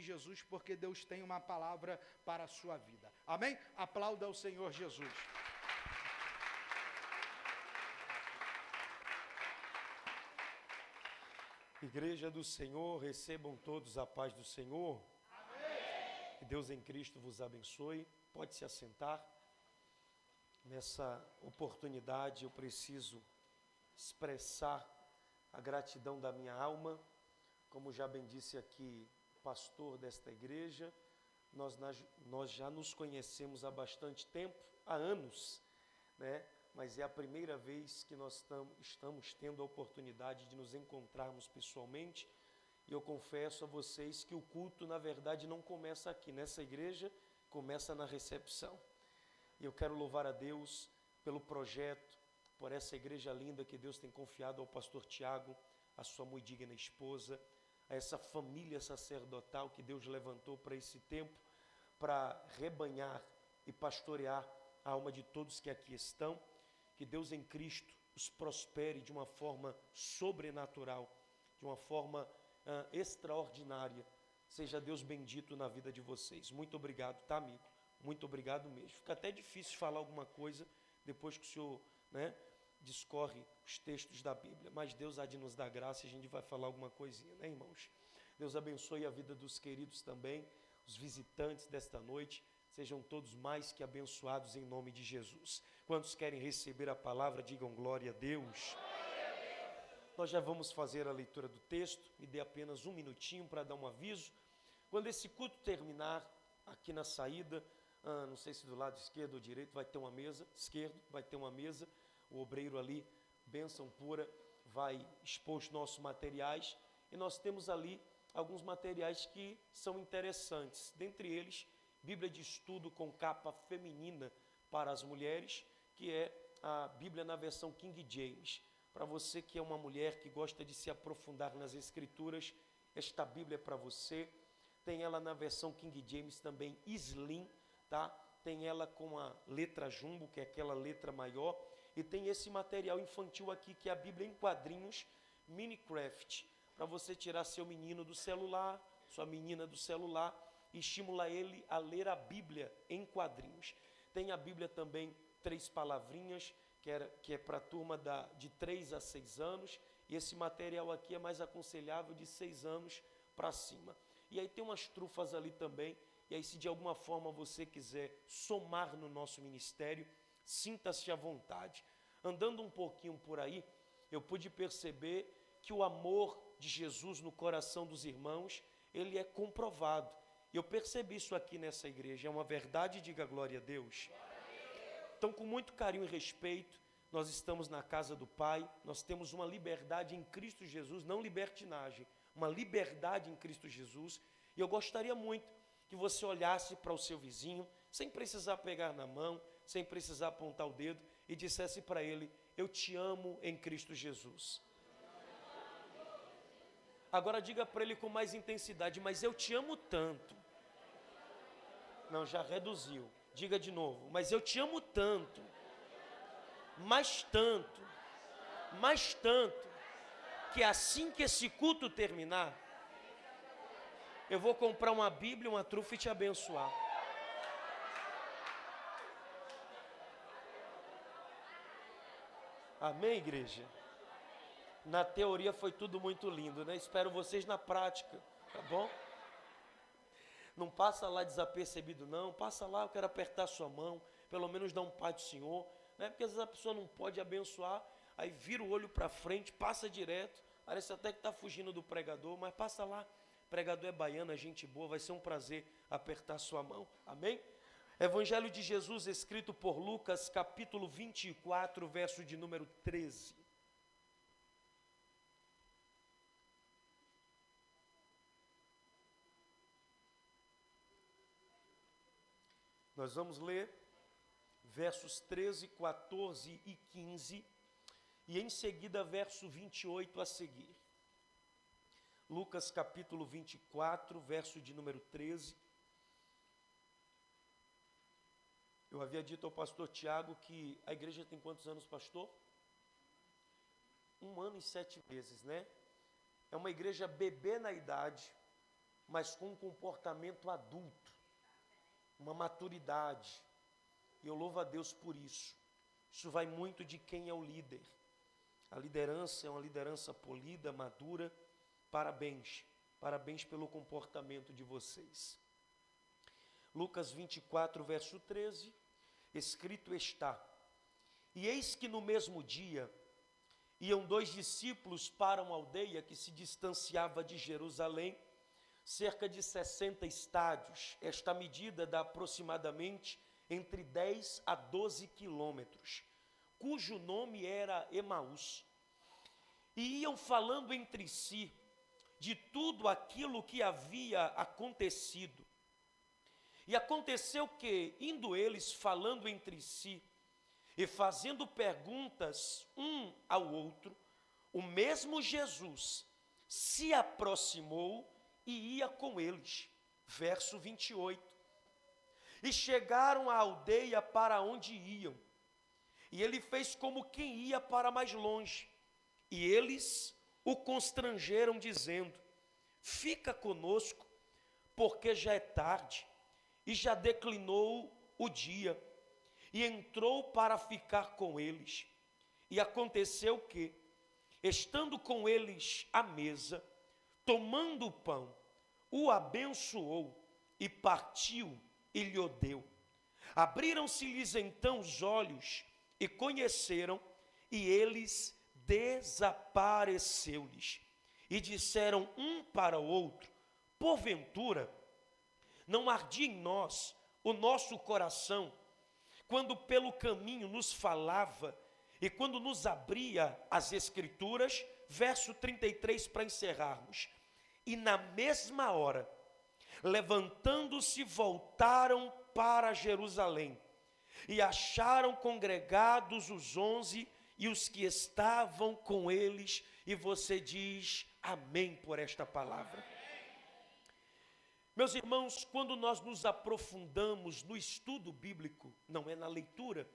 Jesus, porque Deus tem uma palavra para a sua vida. Amém? Aplauda ao Senhor Jesus. Igreja do Senhor, recebam todos a paz do Senhor. Amém. Que Deus em Cristo vos abençoe. Pode se assentar. Nessa oportunidade eu preciso expressar a gratidão da minha alma. Como já bem disse aqui o pastor desta igreja, nós já nos conhecemos há bastante tempo, há anos, né? Mas é a primeira vez que nós estamos tendo a oportunidade de nos encontrarmos pessoalmente. E eu confesso a vocês que o culto, na verdade, não começa aqui nessa igreja, começa na recepção. E eu quero louvar a Deus pelo projeto, por essa igreja linda que Deus tem confiado ao pastor Tiago, a sua muito digna esposa, a essa família sacerdotal que Deus levantou para esse tempo, para rebanhar e pastorear a alma de todos que aqui estão. Que Deus em Cristo os prospere de uma forma sobrenatural, de uma forma extraordinária. Seja Deus bendito na vida de vocês. Muito obrigado, tá, amigo? Muito obrigado mesmo. Fica até difícil falar alguma coisa depois que o senhor, discorre os textos da Bíblia. Mas Deus há de nos dar graça e a gente vai falar alguma coisinha, né, irmãos? Deus abençoe a vida dos queridos também, os visitantes desta noite. Sejam todos mais que abençoados em nome de Jesus. Quantos querem receber a palavra, digam glória a Deus. Nós já vamos fazer a leitura do texto. Me dê apenas um minutinho para dar um aviso. Quando esse culto terminar, aqui na saída, não sei se do lado esquerdo ou direito, vai ter uma mesa, esquerdo, vai ter uma mesa. O obreiro ali, bênção pura, vai expor os nossos materiais. E nós temos ali alguns materiais que são interessantes. Dentre eles, Bíblia de estudo com capa feminina para as mulheres, que é a Bíblia na versão King James. Para você que é uma mulher que gosta de se aprofundar nas Escrituras, esta Bíblia é para você. Tem ela na versão King James também Slim, tá? Tem ela com a letra jumbo, que é aquela letra maior. E tem esse material infantil aqui, que é a Bíblia em quadrinhos Minecraft, para você tirar seu menino do celular, sua menina do celular, e estimular ele a ler a Bíblia em quadrinhos. Tem a Bíblia também, 3 palavrinhas, que é para a turma de 3 a 6 anos, e esse material aqui é mais aconselhável de 6 anos para cima. E aí tem umas trufas ali também, e aí se de alguma forma você quiser somar no nosso ministério, sinta-se à vontade. Andando um pouquinho por aí, eu pude perceber que o amor de Jesus no coração dos irmãos, ele é comprovado. Eu percebi isso aqui nessa igreja, é uma verdade, diga glória a Deus. Então, com muito carinho e respeito, nós estamos na casa do Pai, nós temos uma liberdade em Cristo Jesus, não libertinagem, uma liberdade em Cristo Jesus, e eu gostaria muito que você olhasse para o seu vizinho, sem precisar pegar na mão, sem precisar apontar o dedo, e dissesse para ele: eu te amo em Cristo Jesus. Agora diga para ele com mais intensidade: mas eu te amo tanto. Não, já reduziu. Diga de novo: mas eu te amo tanto, mas tanto, que assim que esse culto terminar, eu vou comprar uma Bíblia, uma trufa e te abençoar. Amém, igreja? Na teoria foi tudo muito lindo, né? Espero vocês na prática, tá bom? Não passa lá desapercebido, não. Passa lá, eu quero apertar sua mão, pelo menos dar um pai do Senhor, né? Porque às vezes a pessoa não pode abençoar, aí vira o olho para frente, passa direto, parece até que está fugindo do pregador, mas passa lá. O pregador é baiano, é gente boa, vai ser um prazer apertar sua mão. Amém? Evangelho de Jesus, escrito por Lucas, capítulo 24, verso de número 13. Nós vamos ler versos 13, 14 e 15, e em seguida verso 28 a seguir. Lucas capítulo 24, verso de número 13. Eu havia dito ao pastor Tiago que a igreja tem quantos anos, pastor? 1 ano e 7 meses, né? É uma igreja bebê na idade, mas com um comportamento adulto, uma maturidade. E eu louvo a Deus por isso. Isso vai muito de quem é o líder. A liderança é uma liderança polida, madura. Parabéns. Parabéns pelo comportamento de vocês. Lucas 24, verso 13, escrito está: E eis que no mesmo dia iam 2 discípulos para uma aldeia que se distanciava de Jerusalém, cerca de 60 estádios. Esta medida dá aproximadamente entre 10 a 12 quilômetros, cujo nome era Emaús. E iam falando entre si de tudo aquilo que havia acontecido. E aconteceu que, indo eles falando entre si e fazendo perguntas um ao outro, o mesmo Jesus se aproximou e ia com eles. Verso 28. E chegaram à aldeia para onde iam. E ele fez como quem ia para mais longe. E eles o constrangeram, dizendo: Fica conosco, porque já é tarde, e já declinou o dia. E entrou para ficar com eles. E aconteceu que, estando com eles à mesa, tomando o pão, o abençoou e partiu e lhe o deu. Abriram-se-lhes então os olhos e conheceram, e eles desapareceu-lhes. E disseram um para o outro: Porventura, não ardia em nós o nosso coração, quando pelo caminho nos falava e quando nos abria as Escrituras? Verso 33 para encerrarmos. E na mesma hora, levantando-se, voltaram para Jerusalém e acharam congregados os 11 e os que estavam com eles. E você diz amém por esta palavra. Meus irmãos, quando nós nos aprofundamos no estudo bíblico, não é na leitura,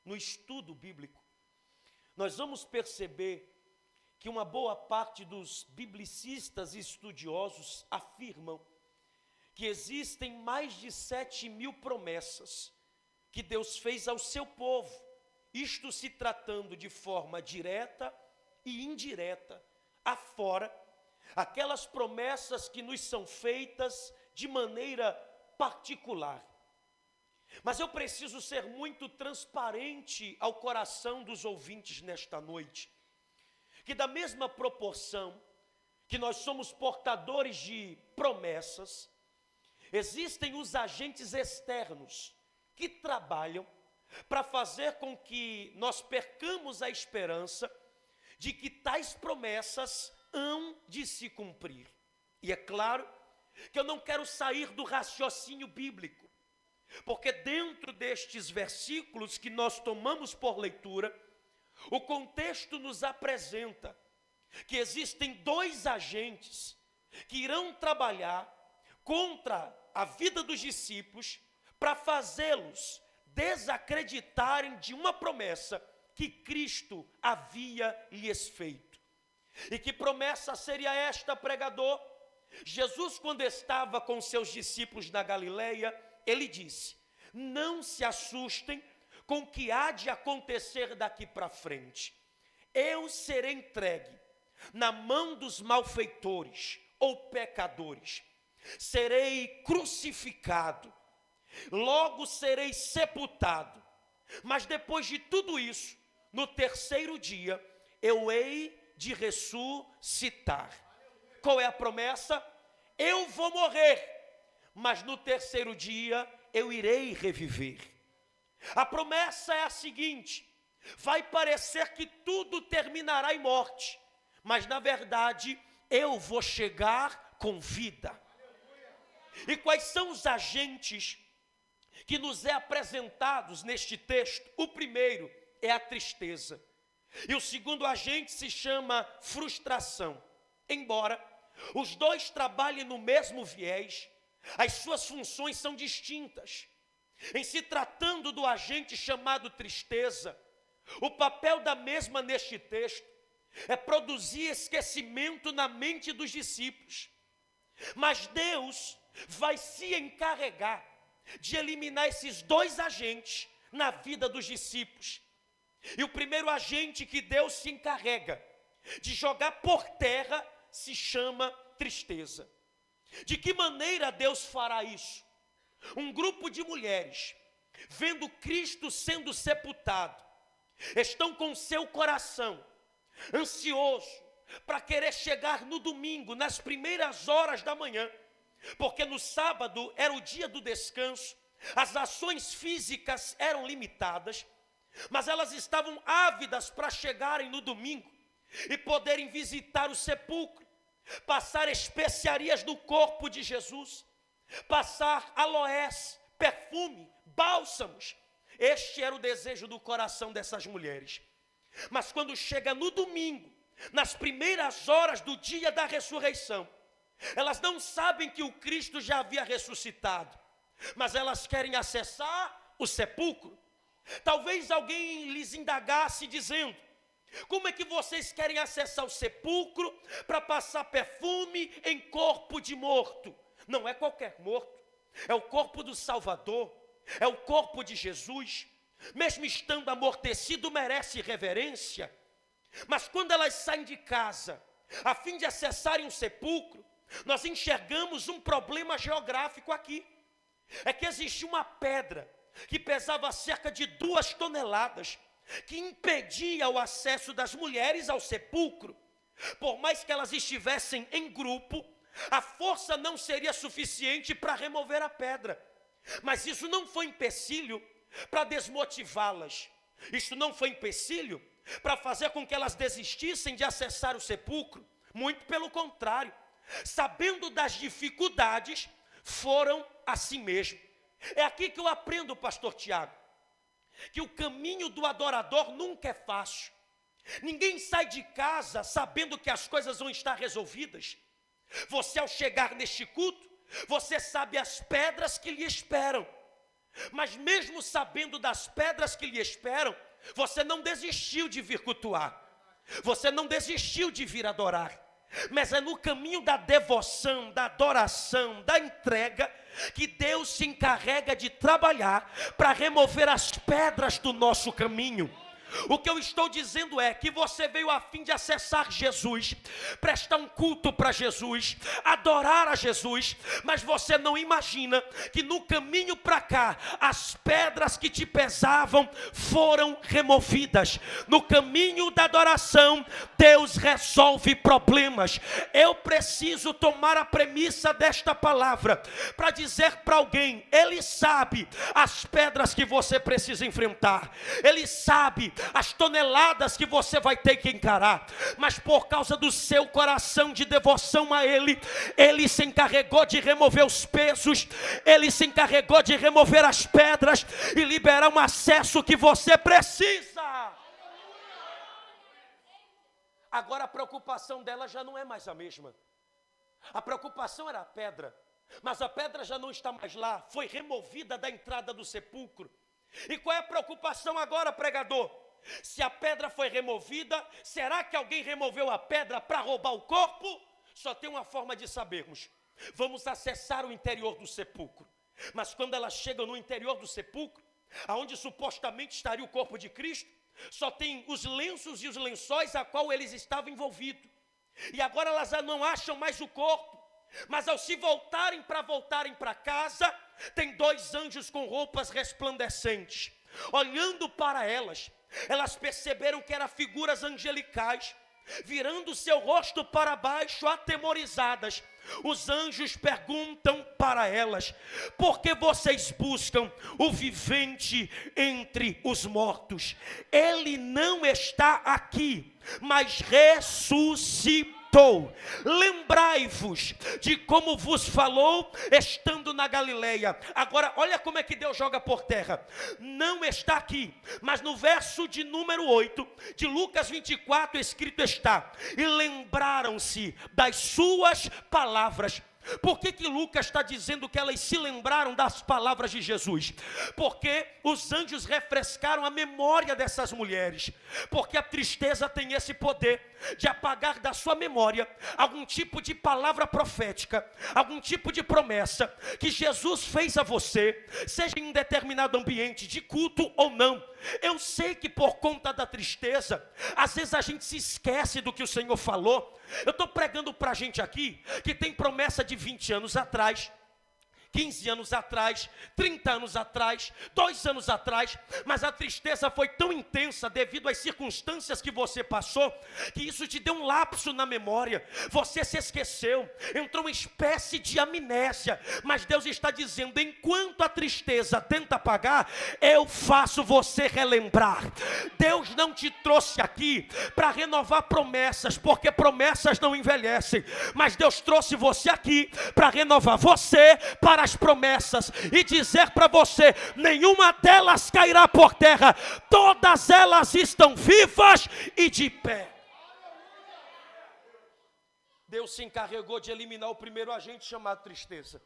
no estudo bíblico, nós vamos perceber que uma boa parte dos biblicistas e estudiosos afirmam que existem mais de 7.000 promessas que Deus fez ao seu povo, isto se tratando de forma direta e indireta, afora aquelas promessas que nos são feitas de maneira particular. Mas eu preciso ser muito transparente ao coração dos ouvintes nesta noite, que da mesma proporção que nós somos portadores de promessas, existem os agentes externos que trabalham para fazer com que nós percamos a esperança de que tais promessas hão de se cumprir. E é claro que eu não quero sair do raciocínio bíblico, porque dentro destes versículos que nós tomamos por leitura, o contexto nos apresenta que existem 2 agentes que irão trabalhar contra a vida dos discípulos para fazê-los desacreditarem de uma promessa que Cristo havia lhes feito. E que promessa seria esta, pregador? Jesus, quando estava com seus discípulos na Galileia, ele disse: Não se assustem com o que há de acontecer daqui para frente. Eu serei entregue na mão dos malfeitores ou pecadores. Serei crucificado, logo serei sepultado. Mas depois de tudo isso, no 3º dia, eu hei de ressuscitar. Qual é a promessa? Eu vou morrer, mas no 3º dia eu irei reviver. A promessa é a seguinte: vai parecer que tudo terminará em morte, mas na verdade eu vou chegar com vida. E quais são os agentes que nos é apresentados neste texto? O primeiro é a tristeza, e o segundo agente se chama frustração. Embora os 2 trabalhem no mesmo viés, as suas funções são distintas. Em se tratando do agente chamado tristeza, o papel da mesma neste texto é produzir esquecimento na mente dos discípulos. Mas Deus vai se encarregar de eliminar esses dois agentes na vida dos discípulos. E o primeiro agente que Deus se encarrega de jogar por terra se chama tristeza. De que maneira Deus fará isso? Um grupo de mulheres, vendo Cristo sendo sepultado, estão com seu coração ansioso para querer chegar no domingo, nas primeiras horas da manhã, porque no sábado era o dia do descanso, as ações físicas eram limitadas, mas elas estavam ávidas para chegarem no domingo e poderem visitar o sepulcro, passar especiarias no corpo de Jesus, passar aloés, perfume, bálsamos. Este era o desejo do coração dessas mulheres. Mas quando chega no domingo, nas primeiras horas do dia da ressurreição, elas não sabem que o Cristo já havia ressuscitado, mas elas querem acessar o sepulcro. Talvez alguém lhes indagasse dizendo: como é que vocês querem acessar o sepulcro para passar perfume em corpo de morto? Não é qualquer morto, é o corpo do Salvador, é o corpo de Jesus. Mesmo estando amortecido, merece reverência. Mas quando elas saem de casa, a fim de acessarem um sepulcro, nós enxergamos um problema geográfico aqui. É que existia uma pedra que pesava cerca de 2 toneladas, que impedia o acesso das mulheres ao sepulcro. Por mais que elas estivessem em grupo, a força não seria suficiente para remover a pedra. Mas isso não foi empecilho para desmotivá-las. Isso não foi empecilho para fazer com que elas desistissem de acessar o sepulcro. Muito pelo contrário, sabendo das dificuldades, foram assim mesmo. É aqui que eu aprendo, pastor Tiago, que o caminho do adorador nunca é fácil. Ninguém sai de casa sabendo que as coisas vão estar resolvidas. Você, ao chegar neste culto, você sabe as pedras que lhe esperam. Mas mesmo sabendo das pedras que lhe esperam, você não desistiu de vir cultuar. Você não desistiu de vir adorar. Mas é no caminho da devoção, da adoração, da entrega, que Deus se encarrega de trabalhar para remover as pedras do nosso caminho. O que eu estou dizendo é que você veio a fim de acessar Jesus, prestar um culto para Jesus, adorar a Jesus, mas você não imagina que no caminho para cá, as pedras que te pesavam foram removidas. No caminho da adoração, Deus resolve problemas. Eu preciso tomar a premissa desta palavra para dizer para alguém: Ele sabe as pedras que você precisa enfrentar, Ele sabe as toneladas que você vai ter que encarar, mas por causa do seu coração de devoção a Ele, Ele se encarregou de remover os pesos, Ele se encarregou de remover as pedras e liberar um acesso que você precisa. Agora a preocupação dela já não é mais a mesma. A preocupação era a pedra, mas a pedra já não está mais lá, foi removida da entrada do sepulcro. E qual é a preocupação agora, pregador? Se a pedra foi removida, será que alguém removeu a pedra para roubar o corpo? Só tem uma forma de sabermos. Vamos acessar o interior do sepulcro. Mas quando elas chegam no interior do sepulcro, aonde supostamente estaria o corpo de Cristo, só tem os lenços e os lençóis a qual eles estavam envolvidos. E agora elas já não acham mais o corpo. Mas ao se voltarem para casa, tem 2 anjos com roupas resplandecentes. Olhando para elas, elas perceberam que eram figuras angelicais. Virando seu rosto para baixo, atemorizadas, os anjos perguntam para elas: por que vocês buscam o vivente entre os mortos? Ele não está aqui, mas ressuscitou. Lembrai-vos de como vos falou estando na Galileia. Agora olha como é que Deus joga por terra. Não está aqui, mas no verso de número 8 de Lucas 24 escrito está: e lembraram-se das suas palavras. Por que Lucas está dizendo que elas se lembraram das palavras de Jesus? Porque os anjos refrescaram a memória dessas mulheres. Porque a tristeza tem esse poder. de apagar da sua memória algum tipo de palavra profética, algum tipo de promessa que Jesus fez a você, seja em um determinado ambiente de culto ou não. Eu sei que por conta da tristeza, às vezes a gente se esquece do que o Senhor falou. Eu estou pregando para a gente aqui que tem promessa de 20 anos atrás, 15 anos atrás, 30 anos atrás, 2 anos atrás, mas a tristeza foi tão intensa devido às circunstâncias que você passou, que isso te deu um lapso na memória, você se esqueceu, entrou uma espécie de amnésia, mas Deus está dizendo, enquanto a tristeza tenta apagar, eu faço você relembrar. Deus não te trouxe aqui para renovar promessas, porque promessas não envelhecem, mas Deus trouxe você aqui para renovar você para as promessas e dizer para você, nenhuma delas cairá por terra, todas elas estão vivas e de pé. Deus se encarregou de eliminar o primeiro agente chamado tristeza.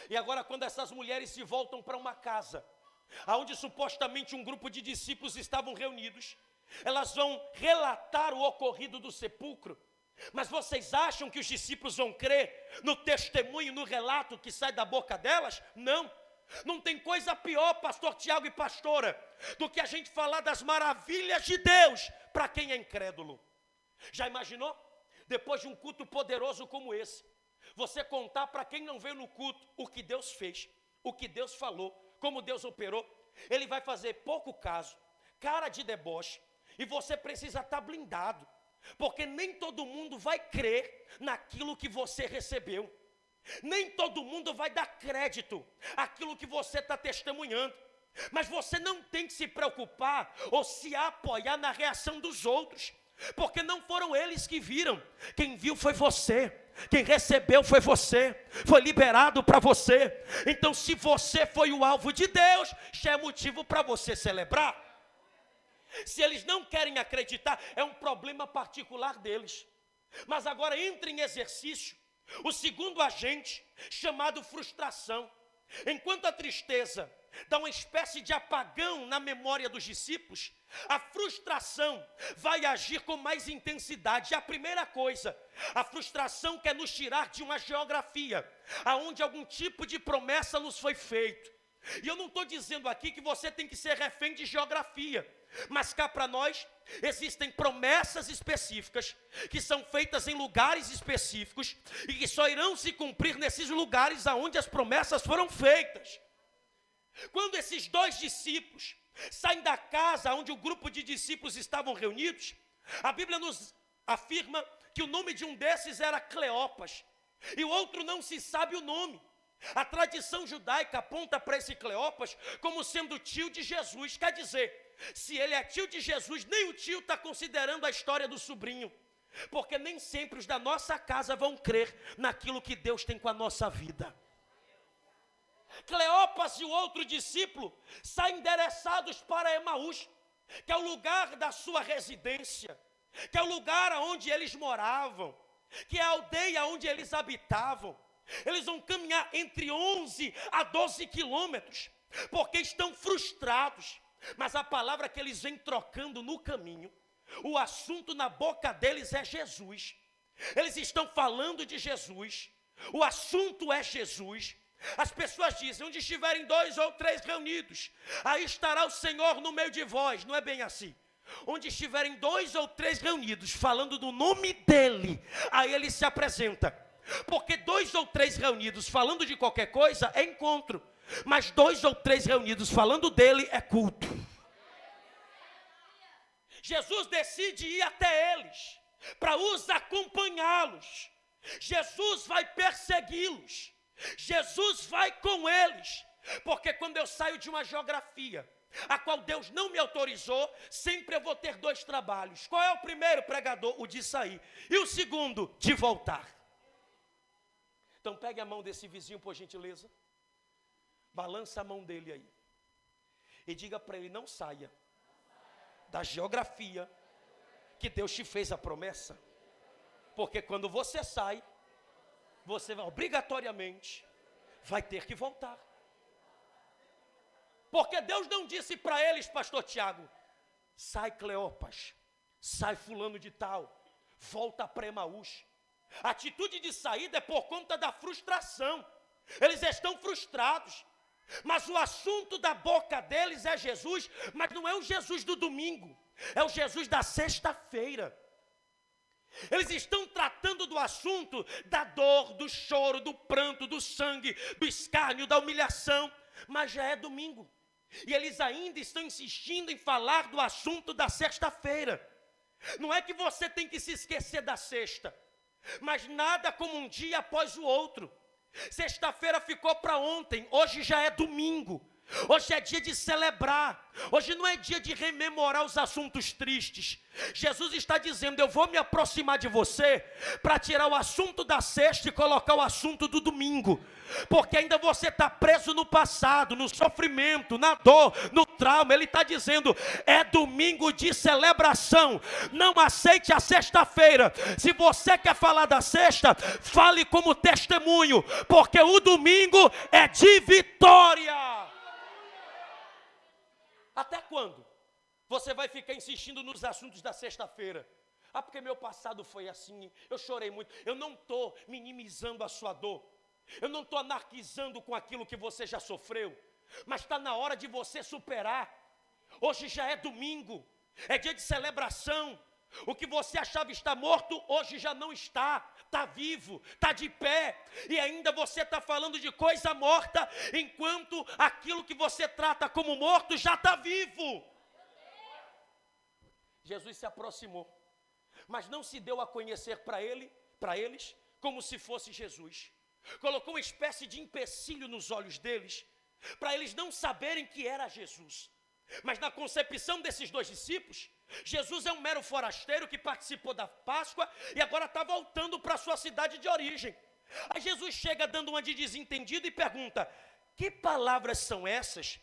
E agora quando essas mulheres se voltam para uma casa, onde supostamente um grupo de discípulos estavam reunidos, elas vão relatar o ocorrido do sepulcro. Mas vocês acham que os discípulos vão crer no testemunho, no relato que sai da boca delas? Não. Não tem coisa pior, pastor Tiago e pastora, do que a gente falar das maravilhas de Deus para quem é incrédulo. Já imaginou? Depois de um culto poderoso como esse, você contar para quem não veio no culto o que Deus fez, o que Deus falou, como Deus operou, ele vai fazer pouco caso, cara de deboche, e você precisa estar blindado. Porque nem todo mundo vai crer naquilo que você recebeu. Nem todo mundo vai dar crédito àquilo que você está testemunhando. Mas você não tem que se preocupar ou se apoiar na reação dos outros. Porque não foram eles que viram. Quem viu foi você. Quem recebeu foi você. Foi liberado para você. Então se você foi o alvo de Deus, já é motivo para você celebrar. Se eles não querem acreditar, é um problema particular deles. Mas agora entra em exercício o segundo agente, chamado frustração. Enquanto a tristeza dá uma espécie de apagão na memória dos discípulos, a frustração vai agir com mais intensidade. A primeira coisa, a frustração quer nos tirar de uma geografia, aonde algum tipo de promessa nos foi feito. E eu não estou dizendo aqui que você tem que ser refém de geografia, mas cá para nós existem promessas específicas que são feitas em lugares específicos e que só irão se cumprir nesses lugares aonde as promessas foram feitas. Quando esses 2 discípulos saem da casa onde o grupo de discípulos estavam reunidos, a Bíblia nos afirma que o nome de um desses era Cleopas e o outro não se sabe o nome. A tradição judaica aponta para esse Cleopas como sendo tio de Jesus. Quer dizer, se ele é tio de Jesus, nem o tio está considerando a história do sobrinho. Porque nem sempre os da nossa casa vão crer naquilo que Deus tem com a nossa vida. Cleopas e o outro discípulo saem endereçados para Emaús, que é o lugar da sua residência, que é o lugar onde eles moravam, que é a aldeia onde eles habitavam. Eles vão caminhar entre 11 a 12 quilômetros, porque estão frustrados. Mas a palavra que eles vêm trocando no caminho, o assunto na boca deles é Jesus. Eles estão falando de Jesus, o assunto é Jesus. As pessoas dizem, onde estiverem 2 ou 3 reunidos, aí estará o Senhor no meio de vós. Não é bem assim. Onde estiverem 2 ou 3 reunidos, falando do nome dele, aí ele se apresenta. Porque 2 ou 3 reunidos falando de qualquer coisa é encontro, mas 2 ou 3 reunidos falando dele é culto. Jesus decide ir até eles para os acompanhá-los. Jesus vai persegui-los. Jesus vai com eles. Porque quando eu saio de uma geografia a qual Deus não me autorizou, sempre eu vou ter 2 trabalhos. Qual é o primeiro, pregador? O de sair. E o segundo, de voltar. Então pegue a mão desse vizinho, por gentileza. Balança a mão dele aí. E diga para ele, não saia da geografia que Deus te fez a promessa. Porque quando você sai, você vai, obrigatoriamente vai ter que voltar. Porque Deus não disse para eles, pastor Tiago, sai Cleopas, sai fulano de tal, volta para Emaús. A atitude de saída é por conta da frustração. Eles estão frustrados. Mas o assunto da boca deles é Jesus, mas não é o Jesus do domingo, é o Jesus da sexta-feira. Eles estão tratando do assunto da dor, do choro, do pranto, do sangue, do escárnio, da humilhação, mas já é domingo. E eles ainda estão insistindo em falar do assunto da sexta-feira. Não é que você tem que se esquecer da sexta, mas nada como um dia após o outro. Sexta-feira ficou para ontem, hoje já é domingo. Hoje é dia de celebrar. Hoje não é dia de rememorar os assuntos tristes. Jesus está dizendo: eu vou me aproximar de você para tirar o assunto da sexta e colocar o assunto do domingo. Porque ainda você está preso no passado, no sofrimento, na dor, no trauma. Ele está dizendo: é domingo de celebração. Não aceite a sexta-feira. Se você quer falar da sexta, fale como testemunho, porque o domingo é de vitória. Até quando você vai ficar insistindo nos assuntos da sexta-feira? Ah, porque meu passado foi assim, eu chorei muito. Eu não estou minimizando a sua dor. Eu não estou anarquizando com aquilo que você já sofreu. Mas está na hora de você superar. Hoje já é domingo, é dia de celebração. O que você achava estar morto, hoje já não está. Está vivo, está de pé. E ainda você está falando de coisa morta, enquanto aquilo que você trata como morto já está vivo. Jesus se aproximou, mas não se deu a conhecer para eles, como se fosse Jesus. Colocou uma espécie de empecilho nos olhos deles, para eles não saberem que era Jesus. Mas na concepção desses dois discípulos, Jesus é um mero forasteiro que participou da Páscoa e agora está voltando para a sua cidade de origem. Aí Jesus chega dando uma de desentendido e pergunta: que palavras são essas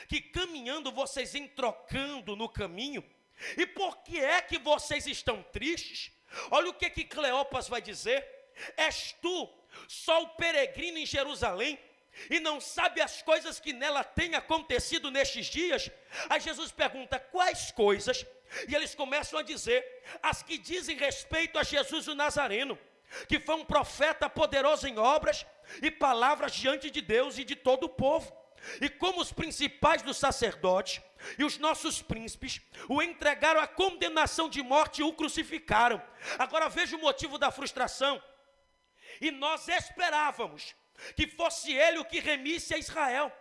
que caminhando vocês vêm trocando no caminho? E por que é que vocês estão tristes? Olha o que Cleopas vai dizer: és tu só o peregrino em Jerusalém e não sabe as coisas que nela têm acontecido nestes dias? Aí Jesus pergunta: quais coisas? E eles começam a dizer as que dizem respeito a Jesus o Nazareno, que foi um profeta poderoso em obras e palavras diante de Deus e de todo o povo. E como os principais dos sacerdotes e os nossos príncipes o entregaram à condenação de morte e o crucificaram. Agora veja o motivo da frustração. E nós esperávamos que fosse ele o que remisse a Israel.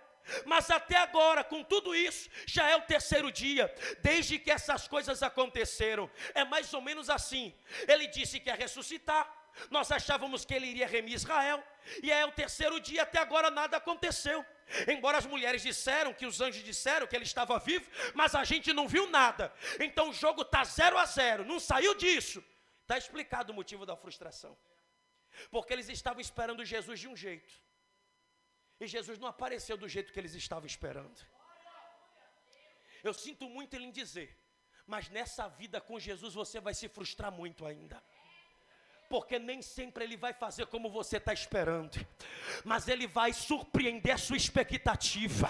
Mas até agora, com tudo isso, já é o terceiro dia, desde que essas coisas aconteceram. É mais ou menos assim. Ele disse que ia ressuscitar, nós achávamos que ele iria remir Israel, e é o terceiro dia, até agora nada aconteceu. Embora as mulheres disseram, que os anjos disseram que ele estava vivo, mas a gente não viu nada. Então o jogo está 0-0, não saiu disso. Está explicado o motivo da frustração. Porque eles estavam esperando Jesus de um jeito, e Jesus não apareceu do jeito que eles estavam esperando. Eu sinto muito em lhe dizer, mas nessa vida com Jesus você vai se frustrar muito ainda. Porque nem sempre ele vai fazer como você está esperando, mas ele vai surpreender a sua expectativa.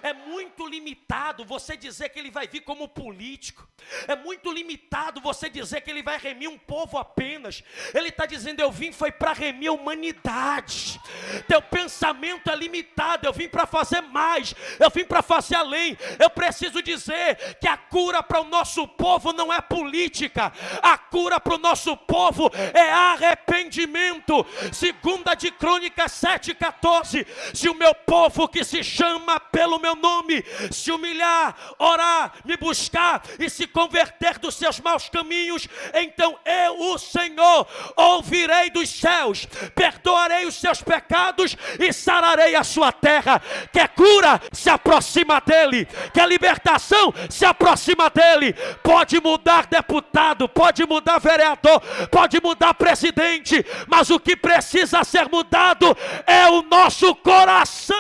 É muito limitado você dizer que ele vai vir como político. É muito limitado você dizer que ele vai remir um povo apenas. Ele está dizendo: eu vim foi para remir a humanidade. Teu pensamento é limitado. Eu vim para fazer mais, eu vim para fazer além. Eu preciso dizer que a cura para o nosso povo não é política. A cura para o nosso povo é arrependimento. Segunda de Crônicas 7:14. Se o meu povo que se chama pelo meu nome se humilhar, orar, me buscar e se converter dos seus maus caminhos, então eu, o Senhor, ouvirei dos céus, perdoarei os seus pecados e sararei a sua terra. Quer cura? Se aproxima dele. Quer libertação? Se aproxima dele. Pode mudar deputado, pode mudar vereador, pode mudar presidente, mas o que precisa ser mudado é o nosso coração.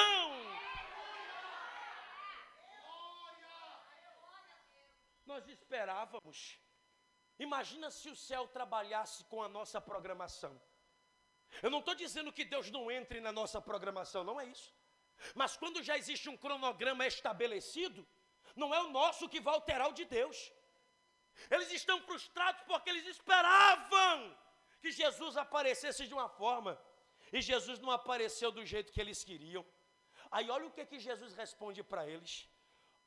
Nós esperávamos. Imagina se o céu trabalhasse com a nossa programação. Eu não estou dizendo que Deus não entre na nossa programação, não é isso. Mas quando já existe um cronograma estabelecido, não é o nosso que vai alterar o de Deus. Eles estão frustrados porque eles esperavam que Jesus aparecesse de uma forma. E Jesus não apareceu do jeito que eles queriam. Aí olha o que Jesus responde para eles.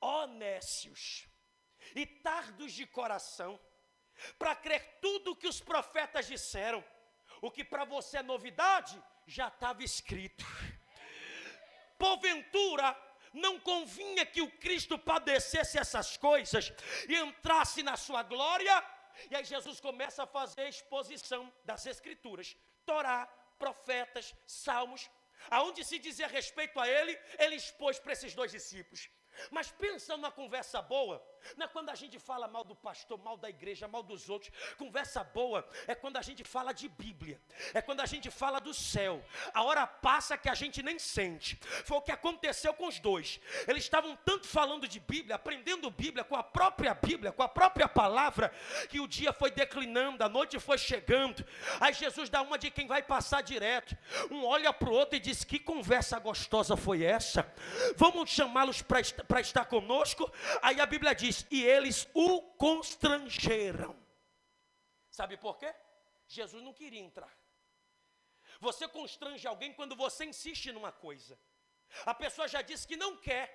Ó nécios e tardos de coração, para crer tudo o que os profetas disseram. O que para você é novidade, já estava escrito. Porventura, não convinha que o Cristo padecesse essas coisas e entrasse na sua glória? E aí Jesus começa a fazer a exposição das Escrituras. Torá, profetas, salmos, aonde se dizia respeito a ele expôs para esses dois discípulos. Mas pensa numa conversa boa, não é quando a gente fala mal do pastor, mal da igreja, mal dos outros. Conversa boa é quando a gente fala de Bíblia, é quando a gente fala do céu. A hora passa que a gente nem sente. Foi o que aconteceu com os dois. Eles estavam tanto falando de Bíblia, aprendendo Bíblia, com a própria palavra, que o dia foi declinando, a noite foi chegando. Aí Jesus dá uma de quem vai passar direto. Um olha para o outro e diz: que conversa gostosa foi essa? Vamos chamá-los para estar conosco? Aí a Bíblia diz: e eles o constrangeram. Sabe por quê? Jesus não queria entrar. Você constrange alguém quando você insiste numa coisa. A pessoa já disse que não quer.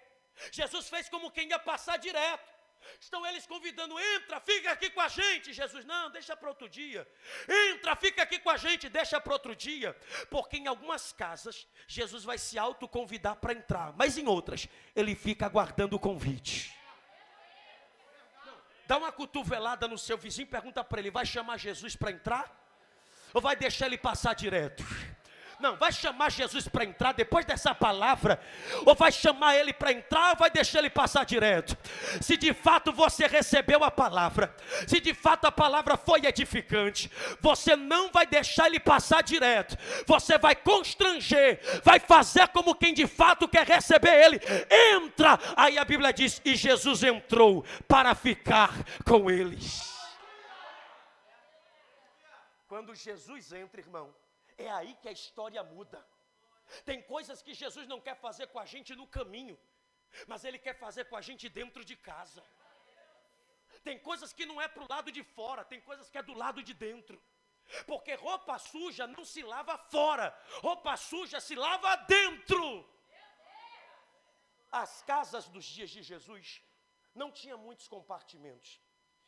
Jesus fez como quem ia passar direto. Estão eles convidando: entra, fica aqui com a gente. Jesus: não, deixa para outro dia. Entra, fica aqui com a gente, deixa para outro dia. Porque em algumas casas Jesus vai se autoconvidar para entrar, mas em outras ele fica aguardando o convite. Dá uma cotovelada no seu vizinho, pergunta para ele: vai chamar Jesus para entrar? Ou vai deixar ele passar direto? Não, vai chamar Jesus para entrar depois dessa palavra? Ou vai chamar ele para entrar ou vai deixar ele passar direto? Se de fato você recebeu a palavra, se de fato a palavra foi edificante, você não vai deixar ele passar direto. Você vai constranger, vai fazer como quem de fato quer receber ele. Entra! Aí a Bíblia diz: e Jesus entrou para ficar com eles. Quando Jesus entra, irmão, é aí que a história muda. Tem coisas que Jesus não quer fazer com a gente no caminho, mas Ele quer fazer com a gente dentro de casa. Tem coisas que não é para o lado de fora, tem coisas que é do lado de dentro. Porque roupa suja não se lava fora, roupa suja se lava dentro. As casas dos dias de Jesus não tinham muitos compartimentos.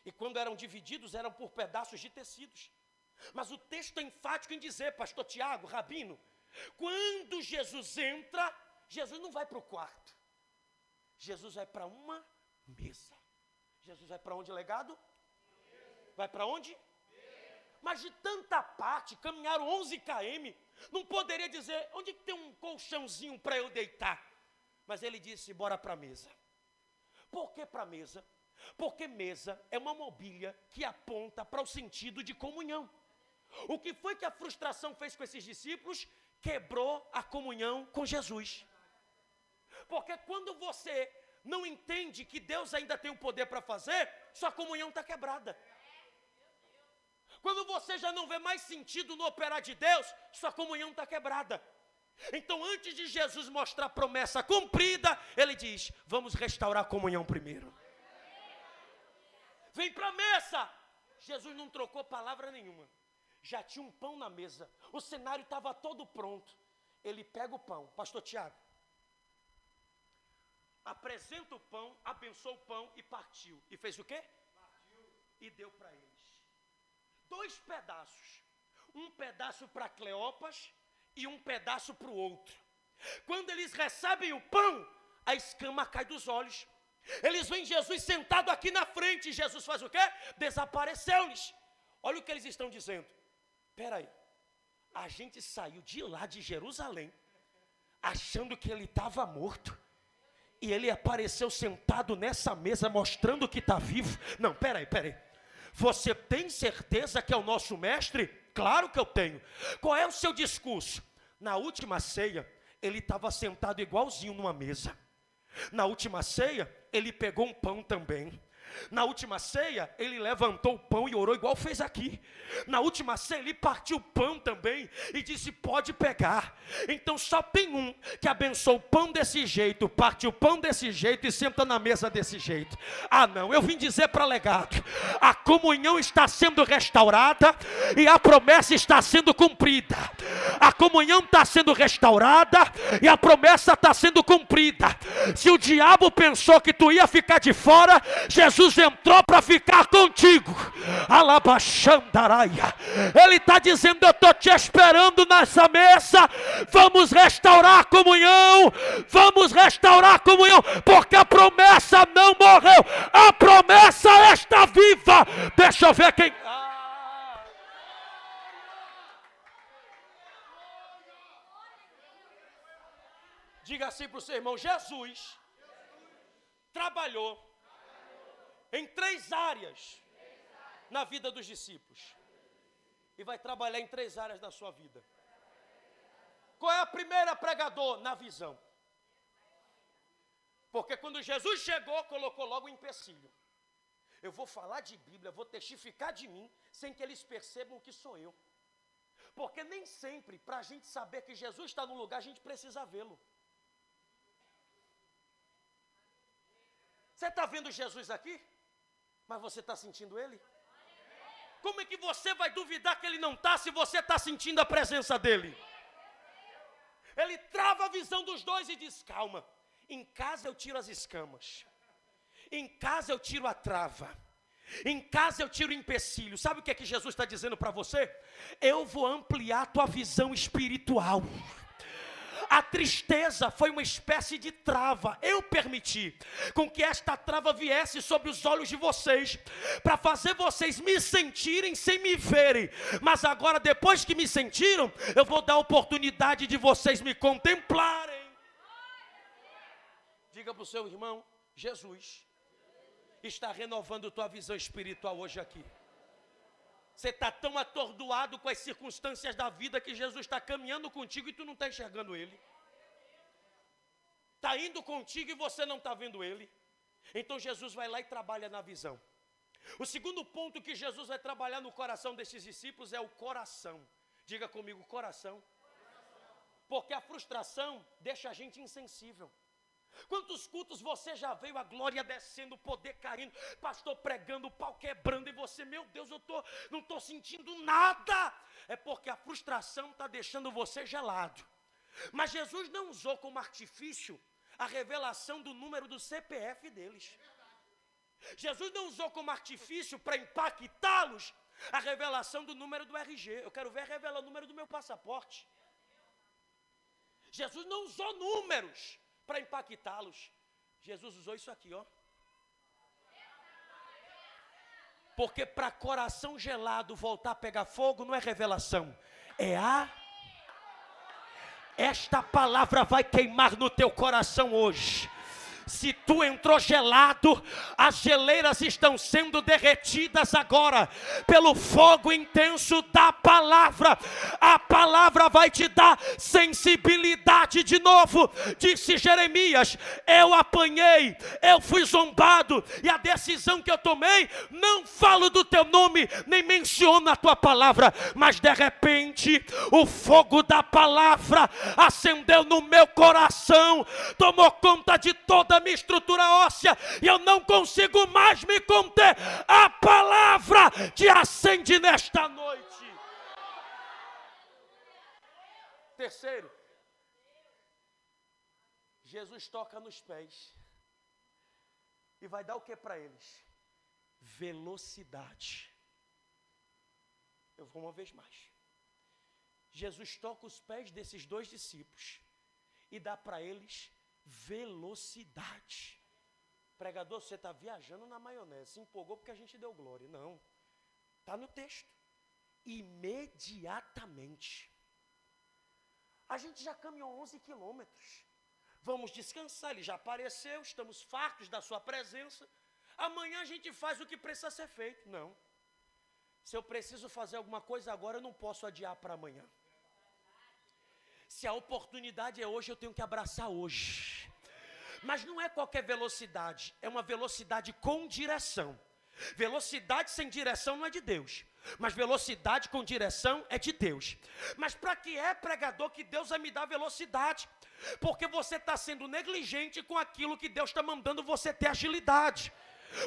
E quando eram divididos, eram por pedaços de tecidos. Mas o texto é enfático em dizer, pastor Tiago, Rabino, quando Jesus entra, Jesus não vai para o quarto. Jesus vai para uma mesa. Jesus vai para onde, legado? Vai para onde? Mas de tanta parte, caminharam 11 km, não poderia dizer: onde que tem um colchãozinho para eu deitar? Mas ele disse: bora para a mesa. Por que para a mesa? Porque mesa é uma mobília que aponta para o sentido de comunhão. O que foi que a frustração fez com esses discípulos? Quebrou a comunhão com Jesus. Porque quando você não entende que Deus ainda tem o poder para fazer, sua comunhão está quebrada. Quando você já não vê mais sentido no operar de Deus, sua comunhão está quebrada. Então, antes de Jesus mostrar a promessa cumprida, ele diz: vamos restaurar a comunhão primeiro. Vem para a mesa. Jesus não trocou palavra nenhuma. Já tinha um pão na mesa, o cenário estava todo pronto. Ele pega o pão, pastor Tiago, apresenta o pão, abençoou o pão e partiu. E fez o quê? Partiu. E deu para eles 2 pedaços, um pedaço para Cleopas e um pedaço para o outro. Quando eles recebem o pão, a escama cai dos olhos. Eles veem Jesus sentado aqui na frente, e Jesus faz o quê? Desapareceu-lhes. Olha o que eles estão dizendo. Espera aí, a gente saiu de lá de Jerusalém, achando que ele estava morto, e ele apareceu sentado nessa mesa, mostrando que está vivo. Não, espera aí, você tem certeza que é o nosso mestre? Claro que eu tenho. Qual é o seu discurso? Na última ceia, ele estava sentado igualzinho numa mesa. Na última ceia, ele pegou um pão também. Na última ceia, ele levantou o pão e orou igual fez aqui. Na última ceia, ele partiu o pão também e disse, pode pegar. Então só tem um que abençoou o pão desse jeito, partiu o pão desse jeito e senta na mesa desse jeito. Ah não, eu vim dizer para legado, a comunhão está sendo restaurada e a promessa está sendo cumprida. A comunhão está sendo restaurada e a promessa está sendo cumprida. Se o diabo pensou que tu ia ficar de fora, Jesus entrou para ficar contigo. Alabaxandaraia. Ele está dizendo, eu estou te esperando nessa mesa. Vamos restaurar a comunhão. Vamos restaurar a comunhão, porque a promessa não morreu. A promessa está viva. Deixa eu ver quem... Diga assim para o seu irmão, Jesus trabalhou em 3 áreas na vida dos discípulos. E vai trabalhar em 3 áreas da sua vida. Qual é a primeira, pregador? Na visão. Porque quando Jesus chegou, colocou logo o empecilho. Eu vou falar de Bíblia, vou testificar de mim, sem que eles percebam que sou eu. Porque nem sempre, para a gente saber que Jesus está no lugar, a gente precisa vê-lo. Você está vendo Jesus aqui? Mas você está sentindo Ele? Como é que você vai duvidar que Ele não está, se você está sentindo a presença dEle? Ele trava a visão dos dois e diz, calma, em casa eu tiro as escamas, em casa eu tiro a trava, em casa eu tiro o empecilho. Sabe o que é que Jesus está dizendo para você? Eu vou ampliar a tua visão espiritual. A tristeza foi uma espécie de trava. Eu permiti com que esta trava viesse sobre os olhos de vocês, para fazer vocês me sentirem sem me verem. Mas agora, depois que me sentiram, eu vou dar a oportunidade de vocês me contemplarem. Diga para o seu irmão, Jesus está renovando tua visão espiritual hoje aqui. Você está tão atordoado com as circunstâncias da vida que Jesus está caminhando contigo e tu não está enxergando Ele. Está indo contigo e você não está vendo Ele. Então Jesus vai lá e trabalha na visão. O segundo ponto que Jesus vai trabalhar no coração desses discípulos é o coração. Diga comigo, coração. Porque a frustração deixa a gente insensível. Quantos cultos você já veio, a glória descendo, o poder caindo, pastor pregando, o pau quebrando, e você, meu Deus, não estou sentindo nada. É porque a frustração está deixando você gelado. Mas Jesus não usou como artifício a revelação do número do CPF deles. Jesus não usou como artifício para impactá-los a revelação do número do RG. Eu quero ver revelar o número do meu passaporte. Jesus não usou números para impactá-los. Jesus usou isso aqui, ó. Porque para coração gelado voltar a pegar fogo não é revelação, é esta palavra vai queimar no teu coração hoje. Se tu entrou gelado, as geleiras estão sendo derretidas agora pelo fogo intenso da palavra. A palavra vai te dar sensibilidade de novo. Disse Jeremias, eu apanhei, eu fui zombado, e a decisão que eu tomei, não falo do teu nome, nem menciono a tua palavra, mas de repente o fogo da palavra acendeu no meu coração, tomou conta de toda a minha estrutura óssea, e eu não consigo mais me conter. A palavra te acende nesta noite. Terceiro, Jesus toca nos pés e vai dar o que para eles? Velocidade. Eu vou uma vez mais. Jesus toca os pés desses 2 discípulos e dá para eles velocidade. Pregador, você está viajando na maionese, se empolgou porque a gente deu glória. Não, está no texto. Imediatamente. A gente já caminhou 11 quilômetros. Vamos descansar, ele já apareceu, estamos fartos da sua presença. Amanhã a gente faz o que precisa ser feito. Não. Se eu preciso fazer alguma coisa agora, eu não posso adiar para amanhã. Se a oportunidade é hoje, eu tenho que abraçar hoje. Mas não é qualquer velocidade, é uma velocidade com direção. Velocidade sem direção não é de Deus, mas velocidade com direção é de Deus. Mas para que é, pregador, que Deus vai me dar velocidade? Porque você está sendo negligente com aquilo que Deus está mandando você ter agilidade.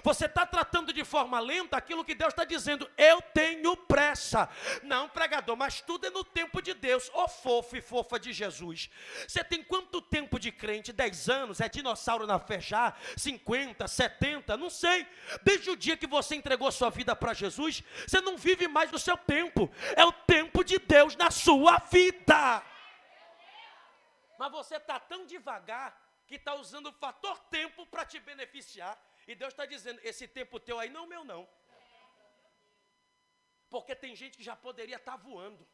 Você está tratando de forma lenta aquilo que Deus está dizendo, eu tenho pressa. Não, pregador, mas tudo é no tempo de Deus. Ô fofo e fofa de Jesus. Você tem quanto tempo de crente? 10 anos? É dinossauro na fé já? 50, 70? Não sei. Desde o dia que você entregou sua vida para Jesus, você não vive mais no seu tempo. É o tempo de Deus na sua vida. Mas você está tão devagar que está usando o fator tempo para te beneficiar. E Deus está dizendo, esse tempo teu aí não é meu não. Porque tem gente que já poderia estar voando.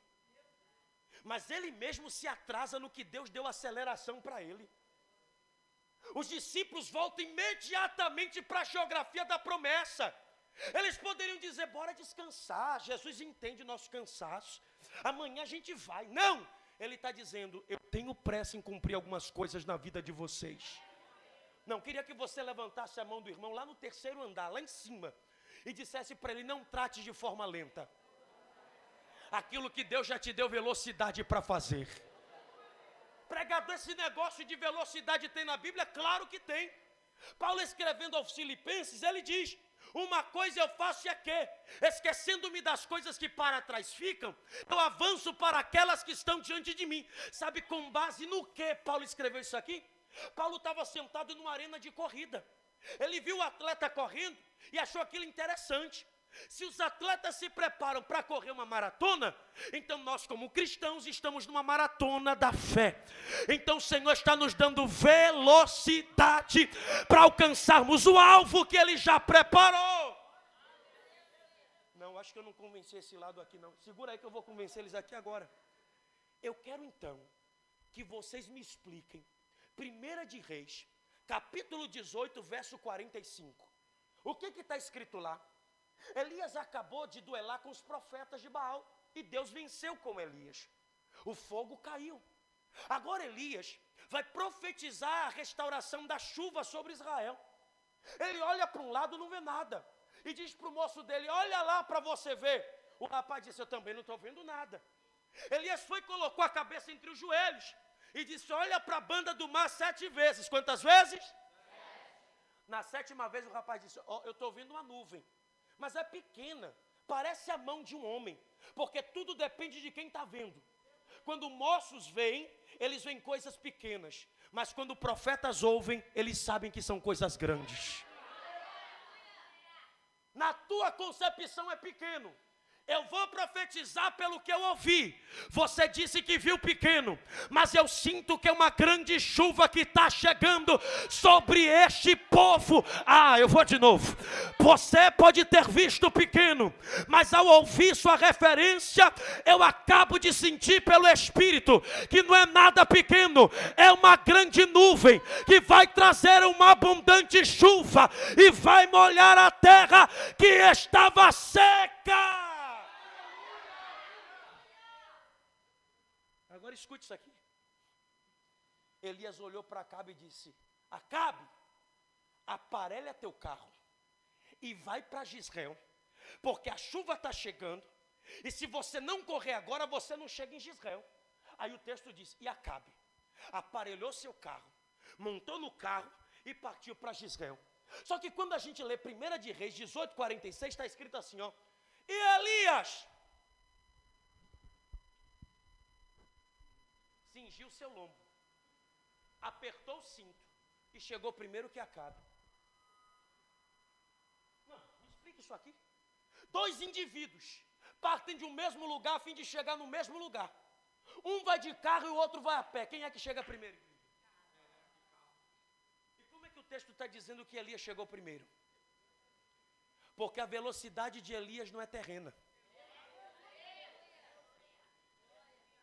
Mas ele mesmo se atrasa no que Deus deu aceleração para ele. Os discípulos voltam imediatamente para a geografia da promessa. Eles poderiam dizer, bora descansar, Jesus entende nosso cansaço. Amanhã a gente vai. Não! Ele está dizendo, eu tenho pressa em cumprir algumas coisas na vida de vocês. Não, queria que você levantasse a mão do irmão lá no 3º andar, lá em cima, e dissesse para ele, não trate de forma lenta aquilo que Deus já te deu velocidade para fazer. Pregador, esse negócio de velocidade tem na Bíblia? Claro que tem. Paulo escrevendo aos Filipenses, ele diz, uma coisa eu faço é que, esquecendo-me das coisas que para trás ficam, eu avanço para aquelas que estão diante de mim. Sabe com base no que Paulo escreveu isso aqui? Paulo estava sentado numa arena de corrida. Ele viu o atleta correndo e achou aquilo interessante. Se os atletas se preparam para correr uma maratona, então nós como cristãos estamos numa maratona da fé. Então o Senhor está nos dando velocidade para alcançarmos o alvo que Ele já preparou. Não, acho que eu não convenci esse lado aqui não. Segura aí que eu vou convencer eles aqui agora. Eu quero então que vocês me expliquem 1 de Reis, capítulo 18, verso 45. O que está escrito lá? Elias acabou de duelar com os profetas de Baal e Deus venceu com Elias. O fogo caiu. Agora Elias vai profetizar a restauração da chuva sobre Israel. Ele olha para um lado e não vê nada. E diz para o moço dele, olha lá para você ver. O rapaz disse, eu também não estou vendo nada. Elias foi e colocou a cabeça entre os joelhos. E disse, olha para a banda do mar 7 vezes. Quantas vezes? 7. Na 7ª vez o rapaz disse, eu estou vendo uma nuvem. Mas é pequena, parece a mão de um homem. Porque tudo depende de quem está vendo. Quando moços veem, eles veem coisas pequenas. Mas quando profetas ouvem, eles sabem que são coisas grandes. Na tua concepção é pequeno. Eu vou profetizar pelo que eu ouvi. Você disse que viu pequeno, mas eu sinto que é uma grande chuva que está chegando sobre este povo. Eu vou de novo. Você pode ter visto pequeno, mas ao ouvir sua referência, eu acabo de sentir pelo Espírito que não é nada pequeno, é uma grande nuvem que vai trazer uma abundante chuva e vai molhar a terra que estava seca. Agora escute isso aqui. Elias olhou para Acabe e disse, Acabe, aparelha teu carro e vai para Jezreel, porque a chuva está chegando, e se você não correr agora, você não chega em Jezreel. Aí o texto diz, e Acabe aparelhou seu carro, montou no carro e partiu para Jezreel. Só que quando a gente lê 1 de Reis 18:46, está escrito assim, e Elias cingiu seu lombo, apertou o cinto e chegou primeiro que Acabe. Não, me explica isso aqui. 2 indivíduos partem de um mesmo lugar a fim de chegar no mesmo lugar. Um vai de carro e o outro vai a pé. Quem é que chega primeiro? E como é que o texto está dizendo que Elias chegou primeiro? Porque a velocidade de Elias não é terrena.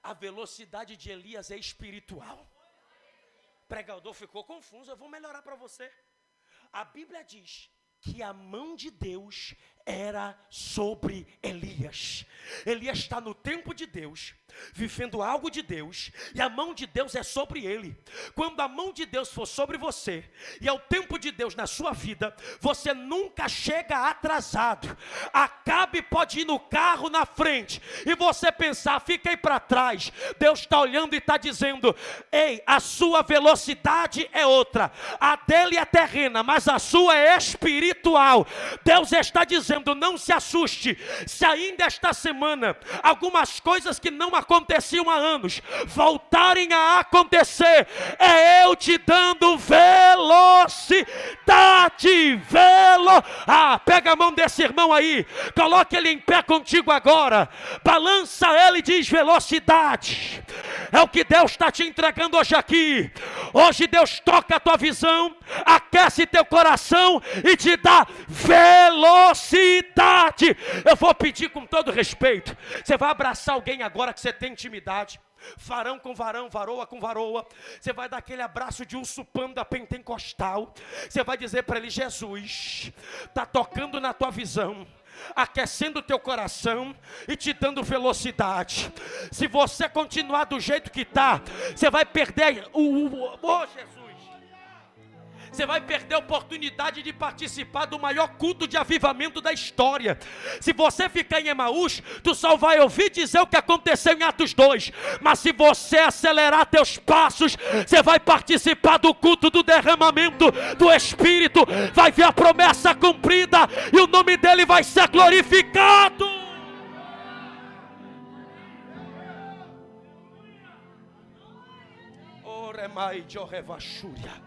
A velocidade de Elias é espiritual. O pregador ficou confuso, eu vou melhorar para você. A Bíblia diz que a mão de Deus era sobre Elias. Elias está no tempo de Deus, vivendo algo de Deus, e a mão de Deus é sobre ele. Quando a mão de Deus for sobre você, e é o tempo de Deus na sua vida, você nunca chega atrasado. Acabe pode ir no carro na frente, e você pensar, fiquei para trás. Deus está olhando e está dizendo, ei, a sua velocidade é outra, a dele é terrena, mas a sua é espiritual. Deus está dizendo, não se assuste, se ainda esta semana algumas coisas que não aconteciam há anos voltarem a acontecer, é eu te dando velocidade. Pega a mão desse irmão aí, coloque ele em pé contigo agora, balança ele e diz velocidade. É o que Deus está te entregando hoje aqui. Hoje Deus toca a tua visão, aquece teu coração e te dá velocidade. Eu vou pedir com todo respeito, você vai abraçar alguém agora que você tem intimidade, varão com varão, varoa com varoa. Você vai dar aquele abraço de urso panda pentecostal. Você vai dizer para ele, Jesus está tocando na tua visão, aquecendo o teu coração e te dando velocidade. Se você continuar do jeito que está, você vai perder Jesus, você vai perder a oportunidade de participar do maior culto de avivamento da história. Se você ficar em Emaús, tu só vai ouvir dizer o que aconteceu em Atos 2. Mas se você acelerar teus passos, você vai participar do culto do derramamento do Espírito, vai ver a promessa cumprida e o nome dele vai ser glorificado. Oremai de Orevachúria.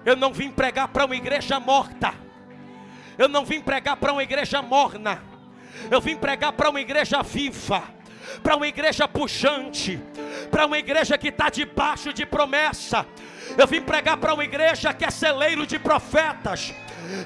Eu não vim pregar para uma igreja morta. Eu não vim pregar para uma igreja morna. Eu vim pregar para uma igreja viva, para uma igreja pujante, para uma igreja que está debaixo de promessa. Eu vim pregar para uma igreja que é celeiro de profetas.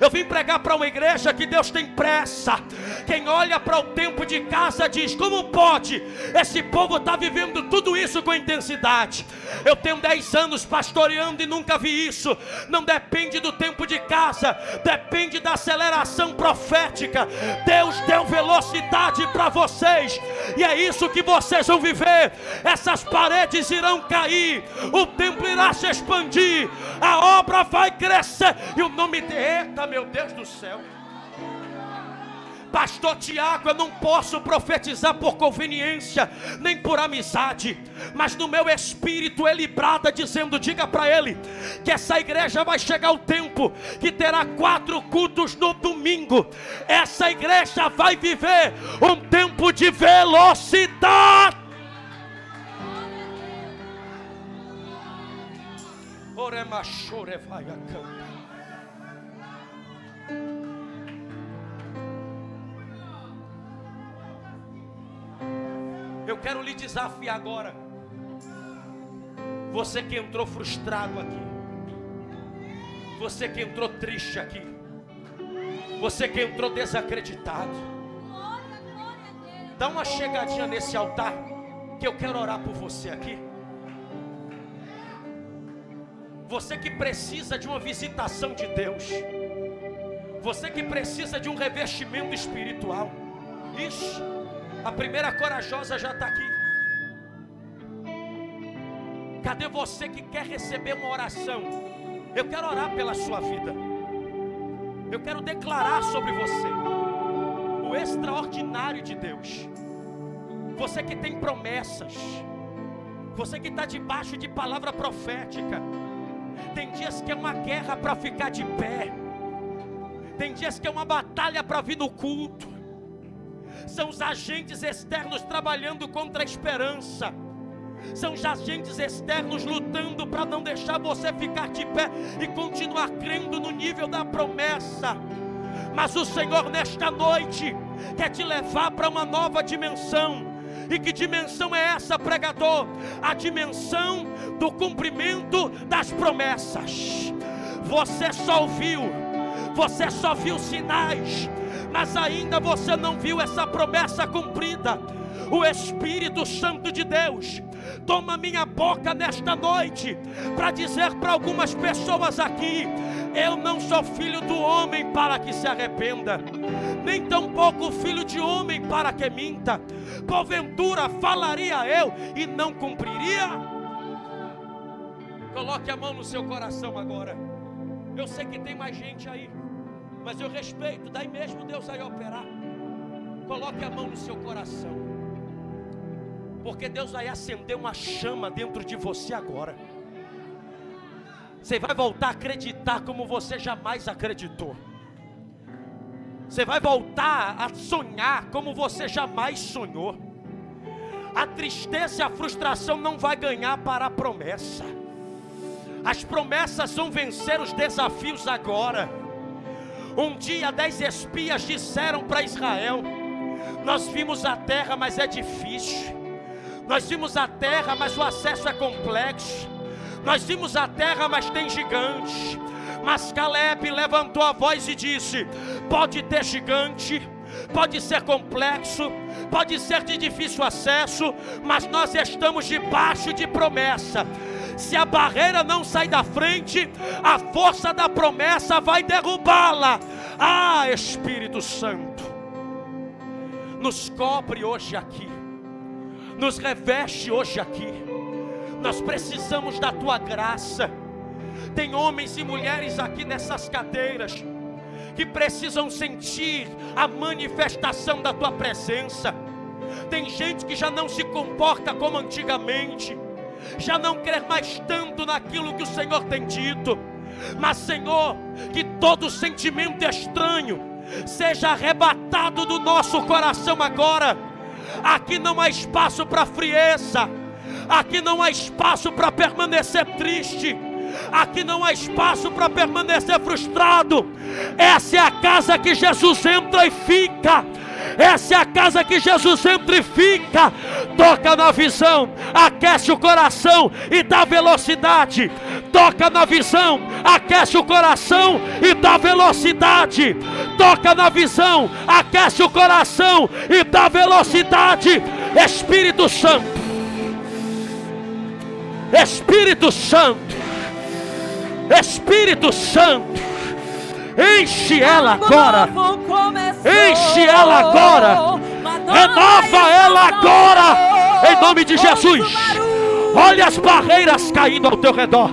Eu vim pregar para uma igreja que Deus tem pressa. Quem olha para o tempo de casa diz, como pode? Esse povo está vivendo tudo isso com intensidade. Eu tenho 10 anos pastoreando e nunca vi isso. Não depende do tempo de casa, depende da aceleração profética. Deus deu velocidade para vocês, e é isso que vocês vão viver. Essas paredes irão cair, o templo irá se expandir, a obra vai crescer, e o nome de Eita, meu Deus do céu. Pastor Tiago, eu não posso profetizar por conveniência, nem por amizade, mas no meu espírito ele brada dizendo, diga para ele, que essa igreja vai chegar o tempo que terá 4 cultos no domingo. Essa igreja vai viver um tempo de velocidade. Oremachore vai a canta. Eu quero lhe desafiar agora, você que entrou frustrado aqui, você que entrou triste aqui, você que entrou desacreditado, dá uma chegadinha nesse altar, que eu quero orar por você aqui. Você que precisa de uma visitação de Deus, você que precisa de um revestimento espiritual. Isso, a primeira corajosa já está aqui. Cadê você que quer receber uma oração? Eu quero orar pela sua vida. Eu quero declarar sobre você o extraordinário de Deus. Você que tem promessas, você que está debaixo de palavra profética. Tem dias que é uma guerra para ficar de pé, tem dias que é uma batalha para vir no culto. São os agentes externos trabalhando contra a esperança, são os agentes externos lutando para não deixar você ficar de pé e continuar crendo no nível da promessa. Mas o Senhor nesta noite quer te levar para uma nova dimensão. E que dimensão é essa, pregador? A dimensão do cumprimento das promessas. Você só viu sinais, mas ainda você não viu essa promessa cumprida. O Espírito Santo de Deus toma minha boca nesta noite para dizer para algumas pessoas aqui: eu não sou filho do homem para que se arrependa, nem tampouco filho de homem para que minta. Porventura falaria eu e não cumpriria? Coloque a mão no seu coração agora. Eu sei que tem mais gente aí, mas eu respeito, daí mesmo Deus vai operar. Coloque a mão no seu coração, porque Deus vai acender uma chama dentro de você agora. Você vai voltar a acreditar como você jamais acreditou. Você vai voltar a sonhar como você jamais sonhou. A tristeza e a frustração não vai ganhar para a promessa. As promessas vão vencer os desafios agora. Um dia 10 espias disseram para Israel: nós vimos a terra, mas é difícil. Nós vimos a terra, mas o acesso é complexo. Nós vimos a terra, mas tem gigantes. Mas Caleb levantou a voz e disse: pode ter gigante, pode ser complexo, pode ser de difícil acesso, mas nós estamos debaixo de promessa. Se a barreira não sair da frente, a força da promessa vai derrubá-la. Ah, Espírito Santo, nos cobre hoje aqui, nos reveste hoje aqui. Nós precisamos da tua graça. Tem homens e mulheres aqui nessas cadeiras que precisam sentir a manifestação da tua presença. Tem gente que já não se comporta como antigamente, já não crê mais tanto naquilo que o Senhor tem dito. Mas, Senhor, que todo sentimento estranho seja arrebatado do nosso coração agora. Aqui não há espaço para frieza, aqui não há espaço para permanecer triste, aqui não há espaço para permanecer frustrado. Essa é a casa que Jesus entra e fica. Essa é a casa que Jesus entra e fica. Toca na visão, aquece o coração e dá velocidade. Toca na visão, aquece o coração e dá velocidade. Toca na visão, aquece o coração e dá velocidade. Espírito Santo, Espírito Santo, Espírito Santo, enche ela agora, enche ela agora, renova ela agora, em nome de Jesus. Olha as barreiras caindo ao teu redor,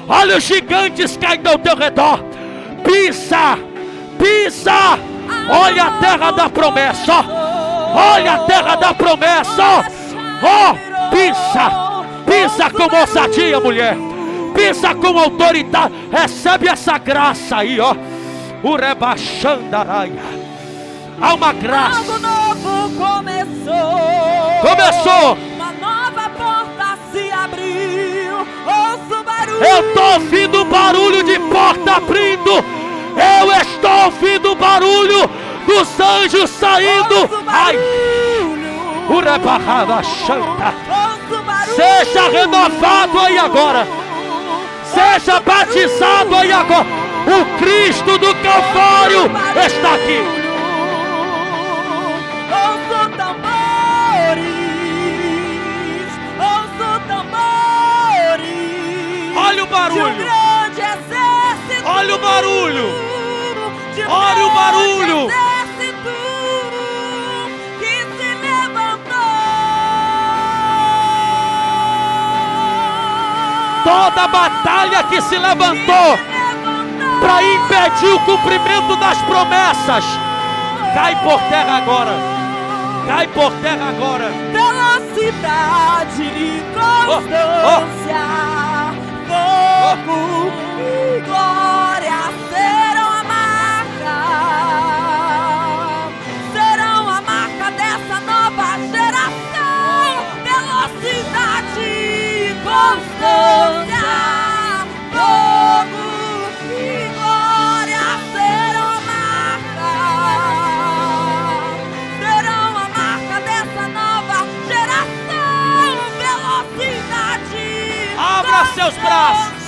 olha os gigantes caindo ao teu redor. Pisa, pisa, olha a terra da promessa, olha a terra da promessa. Oh, pisa, pisa com ousadia, mulher. Pisa com autoridade, recebe essa graça aí, ó. O rebaixandaraia. Há uma graça. Algo novo começou. Começou. Uma nova porta se abriu. Ouço o barulho. Eu estou ouvindo barulho de porta abrindo. Eu estou ouvindo barulho dos anjos saindo. Ai. O rebaixanda. Seja renovado aí agora. Seja batizado aí agora. O Cristo do Calvário está aqui. Ouço tambores, ouço tambores. Olha o barulho. De um grande exército. Olha o barulho. De um Olha o barulho. exército que se levantou. Toda a batalha que se levantou para impedir o cumprimento das promessas cai por terra agora. Cai por terra agora. Velocidade e constância, fogo e glória serão a marca dessa nova geração. Velocidade e constância, fogo e glória serão a marca dessa nova geração. Velocidade. Abra seus braços.